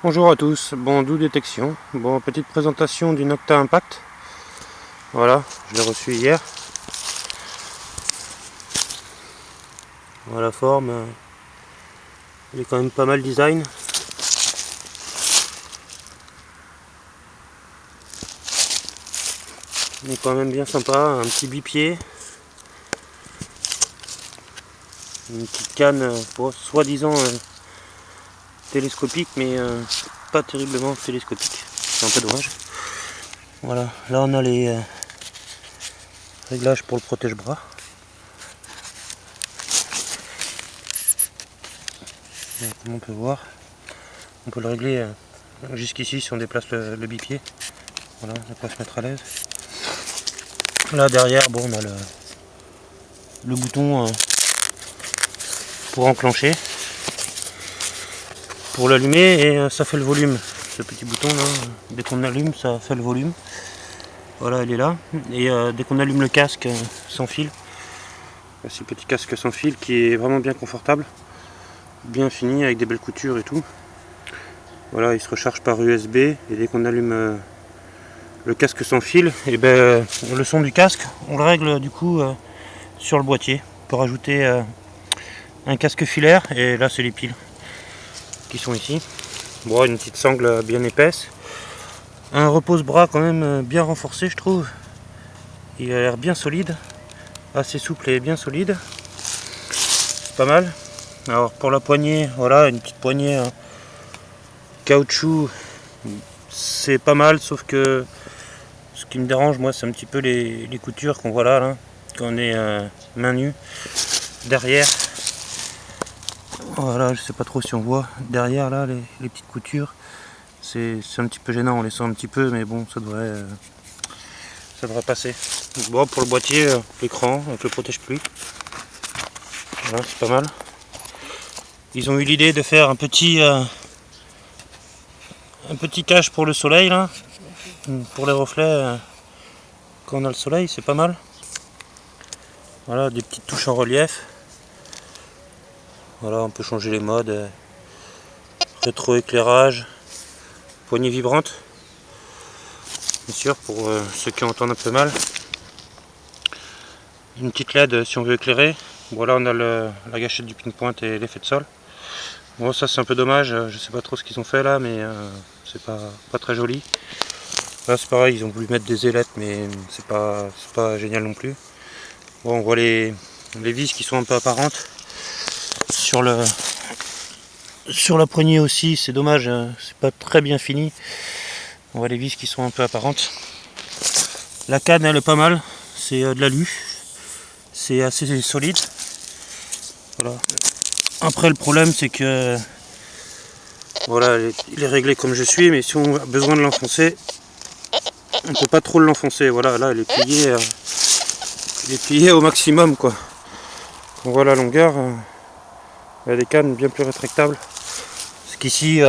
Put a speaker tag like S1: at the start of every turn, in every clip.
S1: Bonjour à tous, bon d'où détection, bon petite présentation du Nocta Impact, voilà, je l'ai reçu hier, voilà la forme, il est quand même pas mal design, il est quand même bien sympa, un petit bipied, une petite canne soi-disant télescopique mais pas terriblement télescopique, c'est un peu dommage. Voilà, là on a les réglages pour le protège-bras. Comme on peut voir, on peut le régler jusqu'ici si on déplace le bipied. Voilà, on peut se mettre à l'aise. Là derrière, bon, on a le bouton pour enclencher, pour l'allumer, et ça fait le volume. Ce petit bouton là, dès qu'on allume, ça fait le volume. Voilà, il est là. Et dès qu'on allume le casque sans fil, c'est le petit casque sans fil qui est vraiment bien confortable, bien fini avec des belles coutures et tout. Voilà, il se recharge par USB, et dès qu'on allume le casque sans fil, et ben le son du casque, on le règle du coup sur le boîtier. On peut rajouter un casque filaire, et là c'est les piles qui sont ici. Bon, une petite sangle bien épaisse. Un repose-bras quand même bien renforcé, je trouve. Il a l'air bien solide, assez souple et bien solide. C'est pas mal. Alors pour la poignée, voilà, une petite poignée caoutchouc, c'est pas mal, sauf que ce qui me dérange moi c'est un petit peu les coutures qu'on voit là, quand on est main nue. Derrière, voilà, je sais pas trop si on voit derrière là les petites coutures. C'est un petit peu gênant, on les sent un petit peu, mais bon, ça devrait passer. Bon, pour le boîtier, l'écran avec le protège-pluie, voilà, c'est pas mal. Ils ont eu l'idée de faire un petit cache pour le soleil là, pour les reflets quand on a le soleil, c'est pas mal. Voilà, des petites touches en relief. Voilà, on peut changer les modes, rétroéclairage, poignée vibrante, bien sûr pour ceux qui entendent un peu mal. Une petite LED si on veut éclairer. Voilà, on a la gâchette du pinpoint et l'effet de sol. Bon, ça c'est un peu dommage, je sais pas trop ce qu'ils ont fait là, mais c'est pas très joli. Là c'est pareil, ils ont voulu mettre des ailettes, mais c'est pas génial non plus. Bon, on voit les vis qui sont un peu apparentes. Sur la poignée aussi, c'est dommage, c'est pas très bien fini. On voit les vis qui sont un peu apparentes. La canne elle est pas mal, c'est de l'alu, c'est assez solide. Voilà. Après le problème c'est que voilà, il est réglé comme je suis, mais si on a besoin de l'enfoncer, on peut pas trop l'enfoncer. Voilà, là il est plié au maximum quoi. On voit la longueur, il y a des cannes bien plus rétractables. Parce qu'ici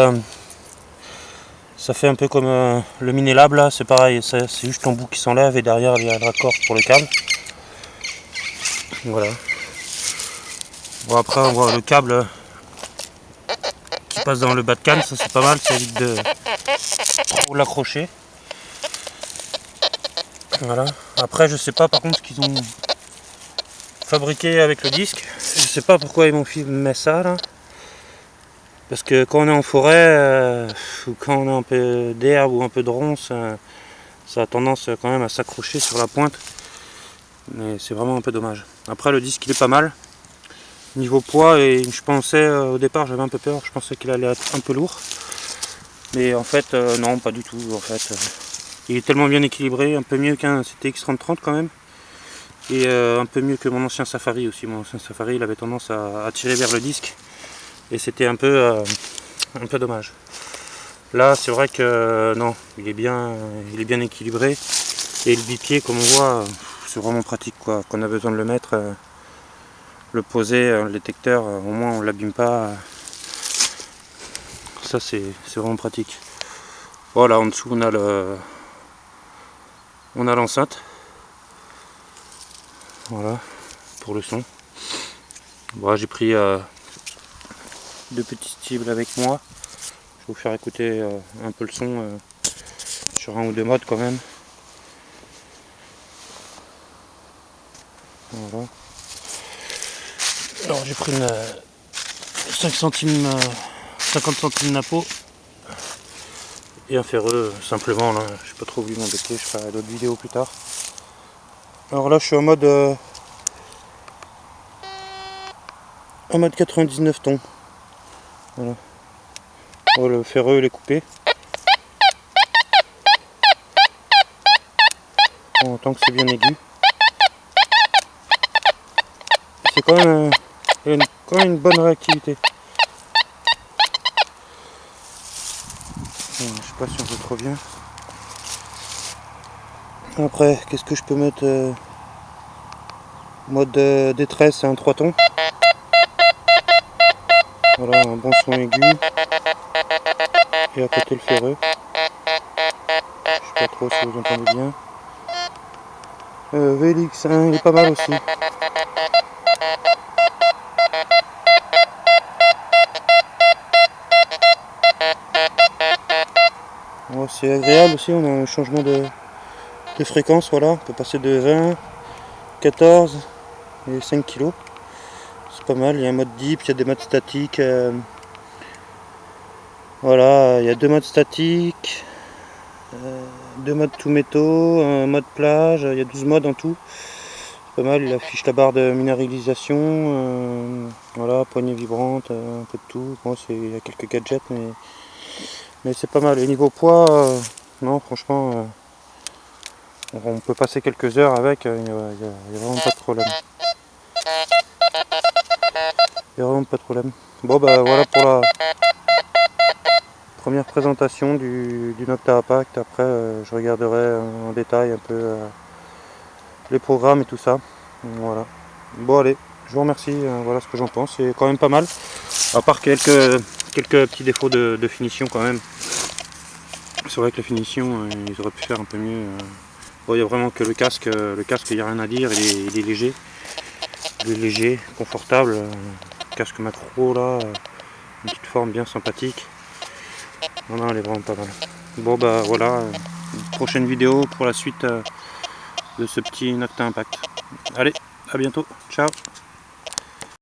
S1: ça fait un peu comme le Minelab là, c'est pareil, c'est juste l'embout qui s'enlève et derrière il y a le raccord pour le câble. Voilà. Bon, après on voit le câble qui passe dans le bas de canne, ça c'est pas mal, ça évite de trop l'accrocher. Voilà. Après je sais pas par contre ce qu'ils ont fabriqué avec le disque. Je sais pas pourquoi ils m'ont mis ça là. Parce que quand on est en forêt, ou quand on a un peu d'herbe ou un peu de ronce, ça a tendance quand même à s'accrocher sur la pointe. Mais c'est vraiment un peu dommage. Après le disque il est pas mal. Niveau poids, et je pensais au départ, j'avais un peu peur, je pensais qu'il allait être un peu lourd. Mais en fait non, pas du tout. En fait, il est tellement bien équilibré, un peu mieux qu'un CTX 3030 quand même. Et un peu mieux que mon ancien Safari aussi. Mon ancien Safari il avait tendance à tirer vers le disque. Et c'était un peu dommage. Là c'est vrai que non, il est bien équilibré. Et le bipied comme on voit, c'est vraiment pratique quoi. Quand on a besoin de le mettre, le poser, le détecteur, au moins on l'abîme pas. Ça c'est vraiment pratique. Voilà, en dessous on a l'enceinte. Voilà, pour le son. Bon, j'ai pris deux petites cibles avec moi. vous faire écouter un peu le son sur un ou deux modes quand même. Voilà. Alors j'ai pris une 5 centimes, 50 centimes Napo et un ferreux simplement là. Je n'ai pas trop voulu m'embêter, je ferai d'autres vidéos plus tard. Alors là je suis en mode 99 tons. Voilà. Oh, le ferreux il est coupé. Bon, tant que c'est bien aigu. C'est quand même une bonne réactivité. Bon, je sais pas si on voit trop bien. Après, qu'est-ce que je peux mettre mode détresse, un 3 tons. Voilà, un bon son aigu. Et à côté le ferreux. Je sais pas trop si vous entendez bien. VLX1, il est pas mal aussi. Bon, c'est agréable aussi, on a un changement de fréquence, voilà. On peut passer de 20, 14 et 5 kg. C'est pas mal, il y a un mode deep, il y a des modes statiques. Voilà, il y a 2 modes statiques, 2 modes tout métaux, un mode plage, il y a 12 modes en tout. C'est pas mal, il affiche la barre de minéralisation, voilà, poignée vibrante, un peu de tout. Bon, il y a quelques gadgets, mais c'est pas mal. Et niveau poids, non, franchement, on peut passer quelques heures avec, il n'y a vraiment pas de problème. Il n'y a vraiment pas de problème. Bon, bah voilà pour la première présentation du Nocta Impact. Après je regarderai en détail un peu les programmes et tout ça. Voilà. Bon allez, je vous remercie, voilà ce que j'en pense. C'est quand même pas mal. À part quelques petits défauts de finition quand même. C'est vrai que la finition, ils auraient pu faire un peu mieux. Bon, il n'y a vraiment que le casque, il n'y a rien à dire, il est léger. Il est léger, confortable. Casque macro là, une petite forme bien sympathique. Non, elle est vraiment pas mal. Bon bah voilà, prochaine vidéo pour la suite de ce petit Nocta Impact. Allez, à bientôt, ciao.